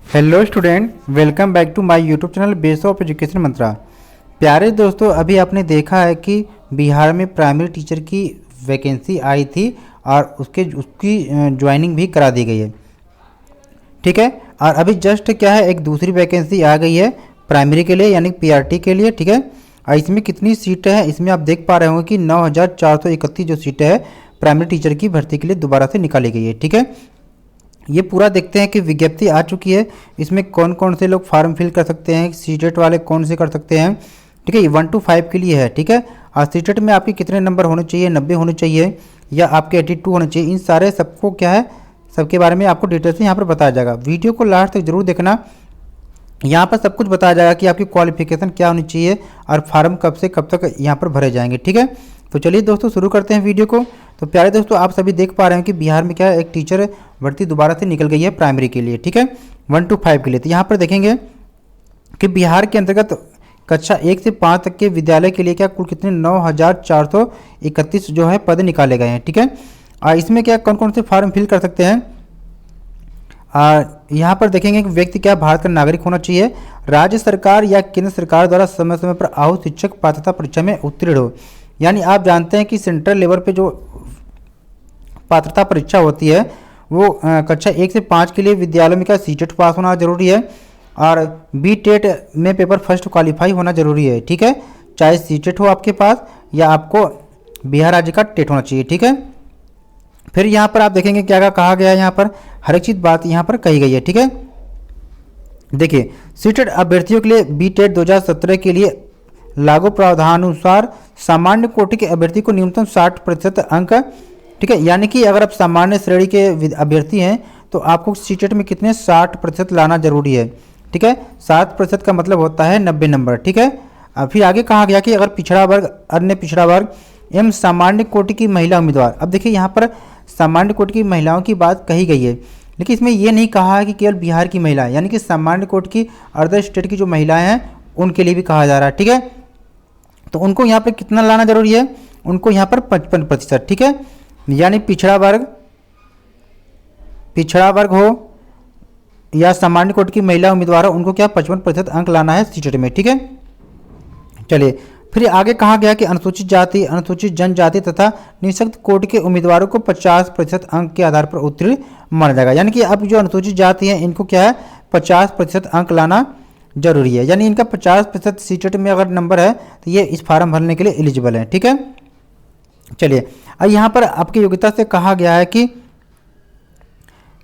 Hello student, welcome back to my YouTube channel Base of Education Mantra. प्यारे दोस्तों, अभी आपने देखा है कि बिहार में प्राइमरी टीचर की वैकेंसी आई थी और उसकी ज्वाइनिंग भी करा दी गई है। ठीक है, और अभी जस्ट क्या है, एक दूसरी वैकेंसी आ गई है प्राइमरी के लिए, यानी पीआरटी के लिए। ठीक है, और इसमें कितनी सीटें हैं, इसमें आप देख पा रहे होंगे कि 9431 जो सीटें हैं प्राइमरी टीचर की भर्ती के लिए दोबारा से निकाली गई है। ठीक है, ये पूरा देखते हैं कि विज्ञप्ति आ चुकी है, इसमें कौन कौन से लोग फॉर्म फिल कर सकते हैं, सीटेट वाले कौन से कर सकते हैं। ठीक है, ये 1 to 5 के लिए है। ठीक है, और सीटेट में आपके कितने नंबर होने चाहिए, 90 होने चाहिए या आपके 82 होने चाहिए, इन सारे सबको क्या है, सबके बारे में आपको डिटेल से यहाँ पर बताया जाएगा। वीडियो को लास्ट तक जरूर देखना, यहाँ पर सब कुछ बताया जाएगा कि आपकी क्वालिफिकेशन क्या होनी चाहिए और फार्म कब से कब तक यहाँ पर भरे जाएंगे। ठीक है, तो चलिए दोस्तों शुरू करते हैं वीडियो को। तो प्यारे दोस्तों, आप सभी देख पा रहे हैं कि बिहार में क्या है, एक टीचर भर्ती दोबारा से निकल गई है प्राइमरी के लिए। ठीक है, 1 to 5 के लिए। तो यहाँ पर देखेंगे कि बिहार के अंतर्गत कक्षा 1 से 5 तक के विद्यालय के लिए क्या कुल कितने 9431 जो है पद निकाले गए हैं। ठीक है, और इसमें क्या कौन कौन से फॉर्म फिल कर सकते हैं। यहाँ पर देखेंगे कि व्यक्ति क्या भारत का नागरिक होना चाहिए, राज्य सरकार या केंद्र सरकार द्वारा समय समय पर आहूत शिक्षक पात्रता परीक्षा में उत्तीर्ण हो। यानी आप जानते हैं कि सेंट्रल लेवल पे जो पात्रता परीक्षा होती है वो कक्षा 1 से 5 के लिए विद्यालयों में क्या सीटेट पास होना जरूरी है और बी टेट में पेपर फर्स्ट क्वालिफाई होना जरूरी है। ठीक है, चाहे सीटेट हो आपके पास या आपको बिहार राज्य का टेट होना चाहिए। ठीक है, फिर यहाँ पर आप देखेंगे क्या क्या कहा गया है, यहाँ पर हर एक चीज़ बात यहाँ पर कही गई है। ठीक है, देखिए सीटेट अभ्यर्थियों के लिए बी टेट 2017 के लिए लागू प्रावधानानुसार सामान्य कोटि के अभ्यर्थी को न्यूनतम 60% अंक। ठीक है, यानी कि अगर आप सामान्य श्रेणी के अभ्यर्थी हैं तो आपको सीटेट में कितने 60% लाना जरूरी है। ठीक है, 60% का मतलब होता है 90 नंबर। ठीक है, फिर आगे कहा गया कि अगर पिछड़ा वर्ग, अन्य पिछड़ा वर्ग एवं सामान्य कोटि की महिला उम्मीदवार। अब देखिए यहाँ पर सामान्य कोटि की महिलाओं की बात कही गई है, लेकिन इसमें यह नहीं कहा है कि केवल बिहार की महिलाएं, यानी कि सामान्य कोटि की अदर स्टेट की जो महिलाएं हैं उनके लिए भी कहा जा रहा है। ठीक है, तो उनको यहाँ पर कितना लाना जरूरी है, उनको यहाँ पर 55%। ठीक है, यानी पिछड़ा वर्ग हो या सामान्य कोटि की महिला उम्मीदवार हो, उनको क्या 55% अंक लाना है सीटेट में। ठीक है, चलिए फिर आगे कहा गया कि अनुसूचित जाति, अनुसूचित जनजाति तथा निःशक्त कोटि के उम्मीदवारों को 50% अंक के आधार पर उत्तीर्ण माना जाएगा। यानी कि अब जो अनुसूचित जाति है इनको क्या है 50% अंक लाना जरूरी है, यानी इनका 50% सीटेट में अगर नंबर है तो ये इस फार्म भरने के लिए एलिजिबल है। ठीक है, चलिए अब यहाँ पर आपकी योग्यता से कहा गया है कि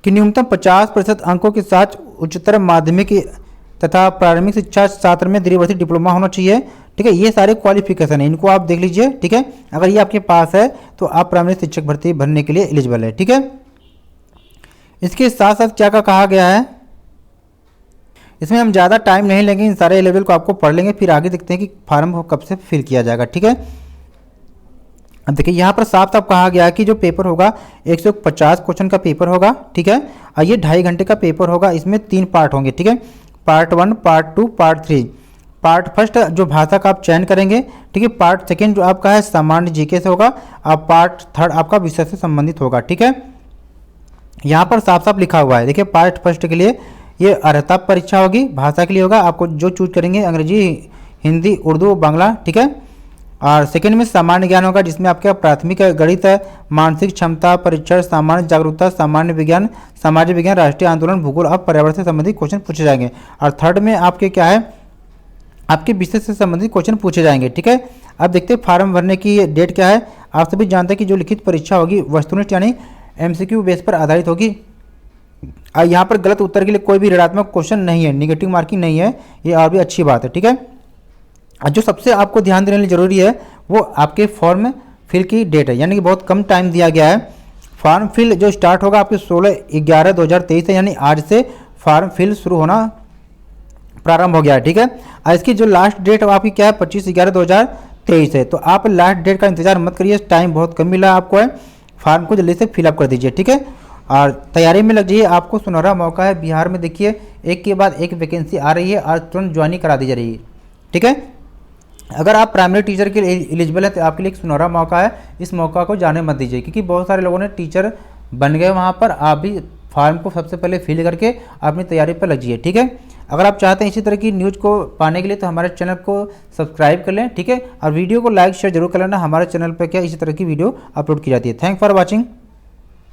न्यूनतम 50% अंकों के साथ उच्चतर माध्यमिक तथा प्रारंभिक शिक्षा शास्त्र में द्विवर्षीय डिप्लोमा होना चाहिए। ठीक है, ये सारे क्वालिफिकेशन है, इनको आप देख लीजिए। ठीक है, अगर ये आपके पास है तो आप प्राइमरी शिक्षक भर्ती भरने के लिए एलिजिबल है। ठीक है, इसके साथ साथ क्या कहा गया है, इसमें हम ज़्यादा टाइम नहीं लेंगे, इन सारे लेवल को आपको पढ़ लेंगे, फिर आगे देखते हैं कि फार्म कब से फिल किया जाएगा। ठीक है, अब देखिए यहाँ पर साफ साफ कहा गया है कि जो पेपर होगा 150 क्वेश्चन का पेपर होगा। ठीक है, और ये 2.5 घंटे का पेपर होगा, इसमें 3 पार्ट होंगे। ठीक है, part 1, part 2, part 3। Part first जो भाषा का आप चयन करेंगे। ठीक है, पार्ट सेकेंड जो आपका है सामान्य जीके से होगा और पार्ट थर्ड आपका विषय से संबंधित होगा। ठीक है, यहाँ पर साफ साफ लिखा हुआ है, देखिए पार्ट फर्स्ट के लिए ये अर्हता परीक्षा होगी, भाषा के लिए होगा, आपको जो चूज करेंगे अंग्रेजी, हिंदी, उर्दू, बांग्ला। ठीक है, और सेकेंड में सामान्य ज्ञान होगा, जिसमें आपका प्राथमिक गणित है, मानसिक क्षमता परीक्षण, सामान्य जागरूकता, सामान्य विज्ञान, सामाजिक विज्ञान, राष्ट्रीय आंदोलन, भूगोल और पर्यावरण से संबंधित क्वेश्चन पूछे जाएंगे। और थर्ड में आपके क्या है, आपके विषय से संबंधित क्वेश्चन पूछे जाएंगे। ठीक है, अब देखते हैं फार्म भरने की डेट क्या है। आप सभी जानते हैं कि जो लिखित परीक्षा होगी वस्तुनिष्ठ यानी MCQ बेस पर आधारित होगी। यहाँ पर गलत उत्तर के लिए कोई भी ऋणात्मक क्वेश्चन नहीं है, निगेटिव मार्किंग नहीं है, ये और भी अच्छी बात है। ठीक है, जो सबसे आपको ध्यान देने जरूरी है वो आपके फॉर्म फिल की डेट है, यानी कि बहुत कम टाइम दिया गया है। फॉर्म फिल जो स्टार्ट होगा आपके 16/11/2023 है, यानी आज से फॉर्म फिल शुरू होना प्रारंभ हो गया है। ठीक है, और इसकी जो लास्ट डेट है आपकी क्या है 25/11/2023 है। तो आप लास्ट डेट का इंतजार मत करिए, टाइम बहुत कम मिला आपको है, फॉर्म को जल्दी से फिलअप कर दीजिए। ठीक है, और तैयारी में लग जाइए, आपको सुनहरा मौका है। बिहार में देखिए एक के बाद एक वैकेंसी आ रही है और तुरंत ज्वाइनिंग करा दी जा रही है। ठीक है, अगर आप प्राइमरी टीचर के लिए एलिजिबल है तो आपके लिए एक सुनहरा मौका है, इस मौका को जाने मत दीजिए, क्योंकि बहुत सारे लोगों ने टीचर बन गए वहाँ पर, आप भी फॉर्म को सबसे पहले फिल करके अपनी तैयारी पर लगिए। ठीक है, अगर आप चाहते हैं इसी तरह की न्यूज़ को पाने के लिए तो हमारे चैनल को सब्सक्राइब कर लें। ठीक है, और वीडियो को लाइक शेयर जरूर कर लेना। हमारे चैनल पर क्या इसी तरह की वीडियो अपलोड की जाती है। Thank for watching.